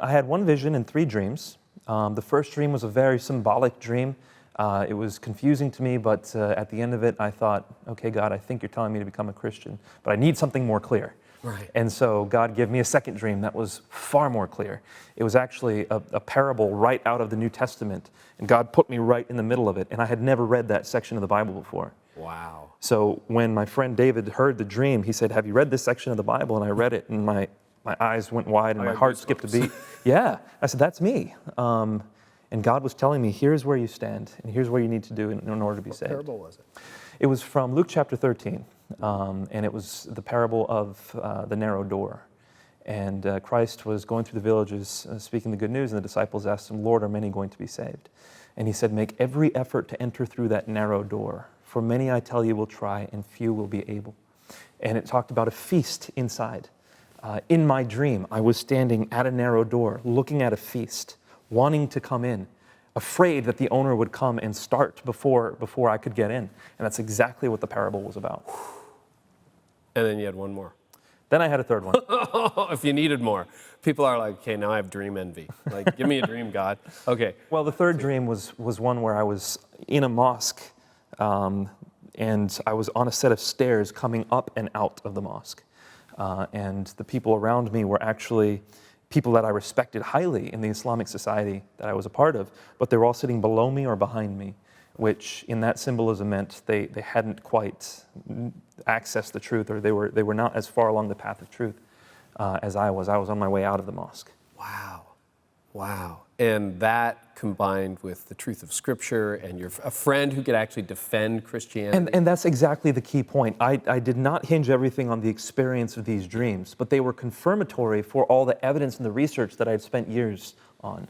I had one vision and 3 dreams. The first dream was a very symbolic dream. It was confusing to me, but at the end of it, I thought, okay, God, I think you're telling me to become a Christian, but I need something more clear. Right. And so God gave me a second dream that was far more clear. It was actually a parable right out of the New Testament, and God put me right in the middle of it, and I had never read that section of the Bible before. Wow. So when my friend David heard the dream, he said, have you read this section of the Bible? And I read it, and my eyes went wide, and my heart skipped a beat. Yeah. I said, that's me. And God was telling me, here's where you stand, and here's what you need to do in order to be saved. What parable was it? It was from Luke chapter 13, and it was the parable of the narrow door. And Christ was going through the villages speaking the good news, and the disciples asked him, Lord, are many going to be saved? And he said, make every effort to enter through that narrow door, for many, I tell you, will try, and few will be able. And it talked about a feast inside. In my dream, I was standing at a narrow door, looking at a feast, wanting to come in, afraid that the owner would come and start before I could get in. And that's exactly what the parable was about. And then you had one more. Then I had a third one. If you needed more. People are like, okay, now I have dream envy. Like, give me a dream, God. Okay. Well, the third dream was one where I was in a mosque, and I was on a set of stairs coming up and out of the mosque. And the people around me were actually people that I respected highly in the Islamic society that I was a part of, but they were all sitting below me or behind me, which in that symbolism meant they hadn't quite accessed the truth, or they were not as far along the path of truth as I was. I was on my way out of the mosque. Wow. Wow. And that combined with the truth of Scripture and a friend who could actually defend Christianity. And that's exactly the key point. I did not hinge everything on the experience of these dreams, but they were confirmatory for all the evidence and the research that I had spent years on.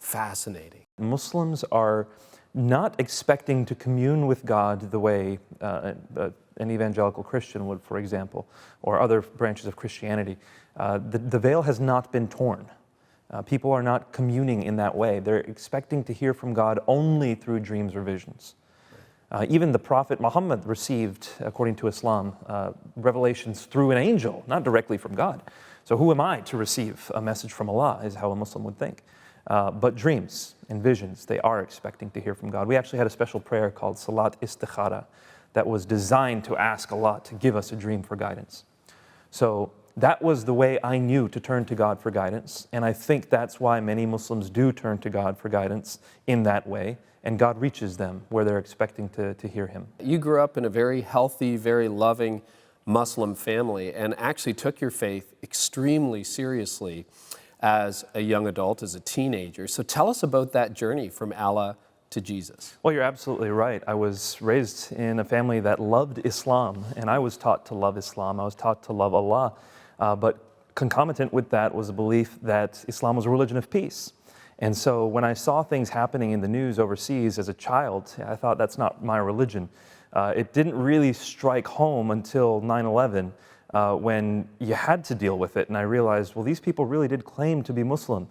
Fascinating. Muslims are not expecting to commune with God the way an evangelical Christian would, for example, or other branches of Christianity. The veil has not been torn. People are not communing in that way. They're expecting to hear from God only through dreams or visions. Even the Prophet Muhammad received, according to Islam, revelations through an angel, not directly from God. So who am I to receive a message from Allah, is how a Muslim would think. But dreams and visions, they are expecting to hear from God. We actually had a special prayer called Salat Istikhara that was designed to ask Allah to give us a dream for guidance. So that was the way I knew to turn to God for guidance, and I think that's why many Muslims do turn to God for guidance in that way, and God reaches them where they're expecting to hear Him. You grew up in a very healthy, very loving Muslim family, and actually took your faith extremely seriously as a young adult, as a teenager. So tell us about that journey from Allah to Jesus. Well, you're absolutely right. I was raised in a family that loved Islam, and I was taught to love Islam. I was taught to love Allah. But concomitant with that was a belief that Islam was a religion of peace. And so when I saw things happening in the news overseas as a child, I thought, that's not my religion. It didn't really strike home until 9/11 when you had to deal with it. And I realized, well, these people really did claim to be Muslim.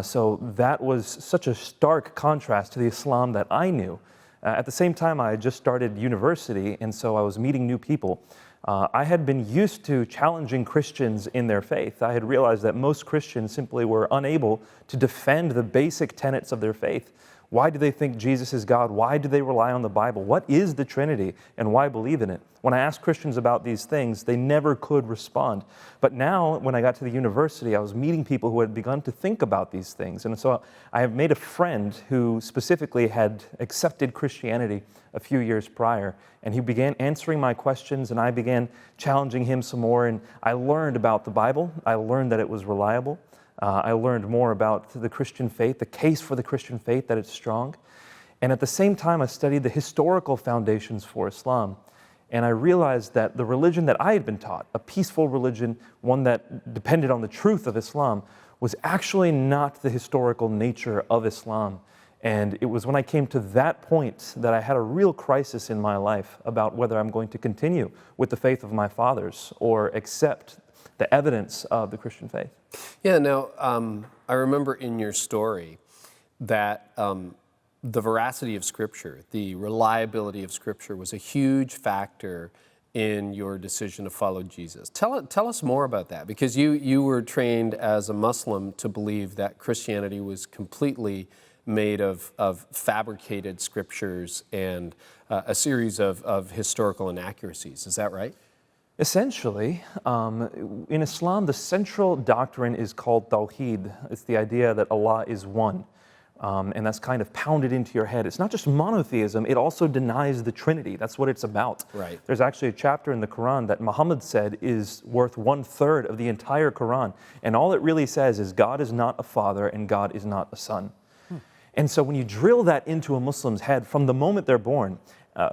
So that was such a stark contrast to the Islam that I knew. At the same time, I had just started university, and so I was meeting new people. I had been used to challenging Christians in their faith. I had realized that most Christians simply were unable to defend the basic tenets of their faith. Why do they think Jesus is God? Why do they rely on the Bible? What is the Trinity, and why believe in it? When I asked Christians about these things, they never could respond. But now, when I got to the university, I was meeting people who had begun to think about these things. And so I have made a friend who specifically had accepted Christianity a few years prior, and he began answering my questions, and I began challenging him some more, and I learned about the Bible. I learned that it was reliable. I learned more about the Christian faith, the case for the Christian faith, that it's strong. And at the same time, I studied the historical foundations for Islam. And I realized that the religion that I had been taught, a peaceful religion, one that depended on the truth of Islam, was actually not the historical nature of Islam. And it was when I came to that point that I had a real crisis in my life about whether I'm going to continue with the faith of my fathers or accept the evidence of the Christian faith. Yeah, now, I remember in your story that the veracity of Scripture, the reliability of Scripture was a huge factor in your decision to follow Jesus. Tell us more about that, because you were trained as a Muslim to believe that Christianity was completely made of fabricated scriptures and a series of historical inaccuracies. Is that right? Essentially, in Islam, the central doctrine is called Tawheed. It's the idea that Allah is one. And that's kind of pounded into your head. It's not just monotheism, it also denies the Trinity. That's what it's about. Right. There's actually a chapter in the Quran that Muhammad said is worth 1/3 of the entire Quran. And all it really says is God is not a father and God is not a son. And so when you drill that into a Muslim's head from the moment they're born,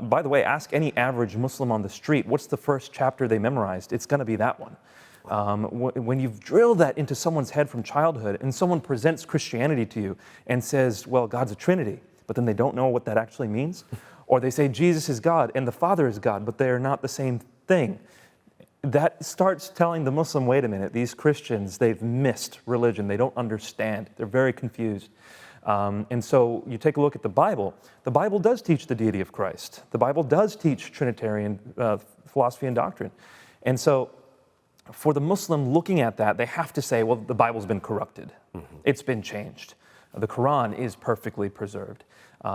by the way, ask any average Muslim on the street, what's the first chapter they memorized? It's going to be that one. When you've drilled that into someone's head from childhood and someone presents Christianity to you and says, well, God's a Trinity, but then they don't know what that actually means, or they say Jesus is God and the Father is God, but they are not the same thing, that starts telling the Muslim, wait a minute, these Christians, they've missed religion, they don't understand, they're very confused. And so you take a look at the Bible does teach the deity of Christ. The Bible does teach Trinitarian philosophy and doctrine. And so for the Muslim looking at that, they have to say, well, the Bible's been corrupted. It's been changed. The Quran is perfectly preserved.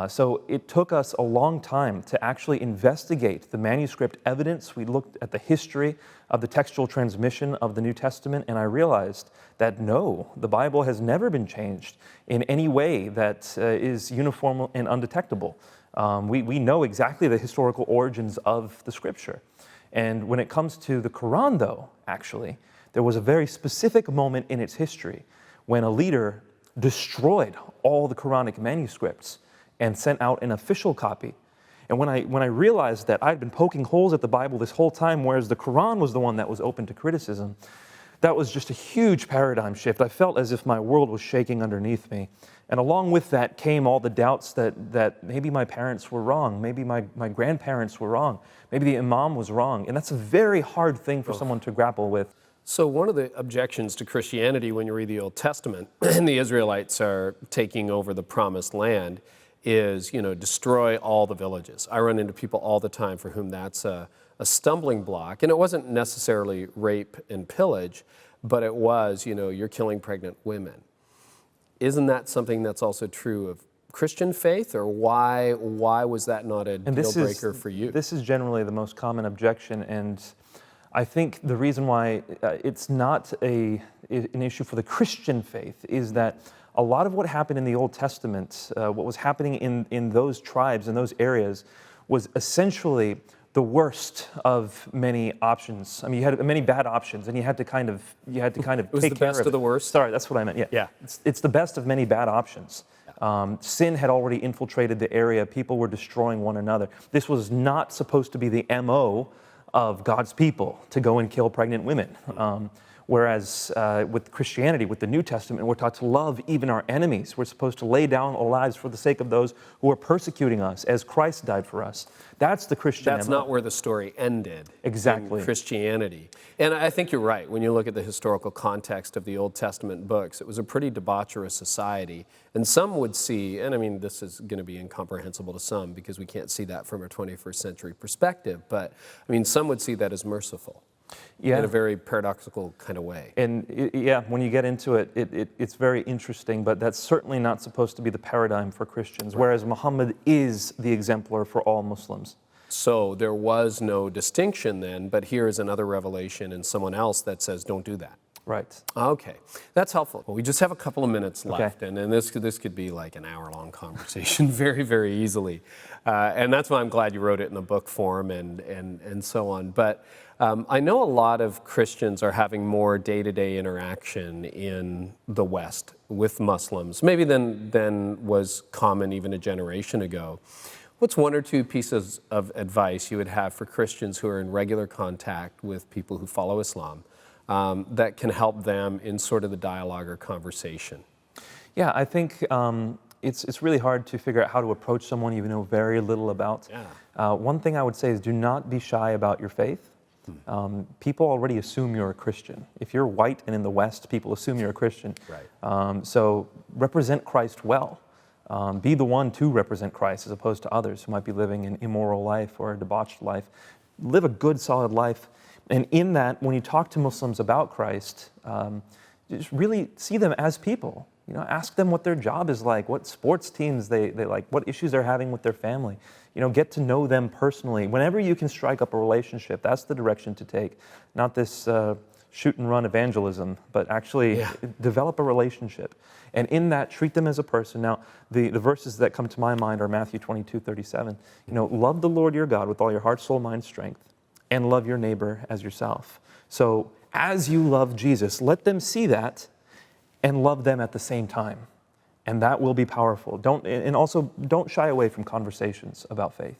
So it took us a long time to actually investigate the manuscript evidence. We looked at the history of the textual transmission of the New Testament, and I realized that no, the Bible has never been changed in any way that is uniform and undetectable. We know exactly the historical origins of the Scripture. And when it comes to the Quran, though, actually, there was a very specific moment in its history when a leader destroyed all the Quranic manuscripts and sent out an official copy. And when I realized that I'd been poking holes at the Bible this whole time, whereas the Quran was the one that was open to criticism, that was just a huge paradigm shift. I felt as if my world was shaking underneath me. And along with that came all the doubts that maybe my parents were wrong, maybe my grandparents were wrong, maybe the imam was wrong. And that's a very hard thing for someone to grapple with. So one of the objections to Christianity when you read the Old Testament and the Israelites are taking over the promised land is, destroy all the villages. I run into people all the time for whom that's a stumbling block. And it wasn't necessarily rape and pillage, but it was, you're killing pregnant women. Isn't that something that's also true of Christian faith, or why was that not a deal breaker for you? This is generally the most common objection, and I think the reason why it's not an issue for the Christian faith is that a lot of what happened in the Old Testament, what was happening in those tribes, in those areas, was essentially the worst of many options. I mean, you had many bad options, and you had to kind of it was take care of it. the best of the worst? Sorry, that's what I meant. Yeah. It's the best of many bad options. Sin had already infiltrated the area. People were destroying one another. This was not supposed to be the MO of God's people, to go and kill pregnant women. Whereas with Christianity, with the New Testament, we're taught to love even our enemies. We're supposed to lay down our lives for the sake of those who are persecuting us, as Christ died for us. That's the Christian That's MO. not where the story ended. Exactly. In Christianity. And I think you're right. When you look at the historical context of the Old Testament books, it was a pretty debaucherous society. And some would see, and I mean, this is going to be incomprehensible to some because we can't see that from a 21st century perspective, but I mean, some would see that as merciful. Yeah. In a very paradoxical kind of way. And when you get into it, it's very interesting, but that's certainly not supposed to be the paradigm for Christians, whereas Muhammad is the exemplar for all Muslims. So there was no distinction then, but here is another revelation in someone else that says, don't do that. Right. Okay, that's helpful. Well, we just have a couple of minutes left, and this could be like an hour-long conversation very, very easily. And that's why I'm glad you wrote it in a book form and so on. But I know a lot of Christians are having more day-to-day interaction in the West with Muslims, maybe than was common even a generation ago. What's one or two pieces of advice you would have for Christians who are in regular contact with people who follow Islam that can help them in sort of the dialogue or conversation? Yeah, I think it's really hard to figure out how to approach someone you know very little about. Yeah. One thing I would say is do not be shy about your faith. People already assume you're a Christian. If you're white and in the West, people assume you're a Christian. Right. So represent Christ well. Be the one to represent Christ as opposed to others who might be living an immoral life or a debauched life. live a good, solid life. And in that, when you talk to Muslims about Christ, just really see them as people. Ask them what their job is like, what sports teams they like, what issues they're having with their family. Get to know them personally. Whenever you can strike up a relationship, that's the direction to take. Not this shoot and run evangelism, but actually develop a relationship. And in that, treat them as a person. Now, the verses that come to my mind are Matthew 22:37. Love the Lord your God with all your heart, soul, mind, strength, and love your neighbor as yourself. So as you love Jesus, let them see that and love them at the same time. And that will be powerful. Don't shy away from conversations about faith.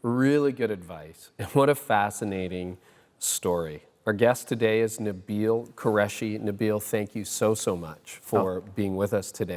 Really good advice. And what a fascinating story. Our guest today is Nabeel Qureshi. Nabeel, thank you so much for being with us today.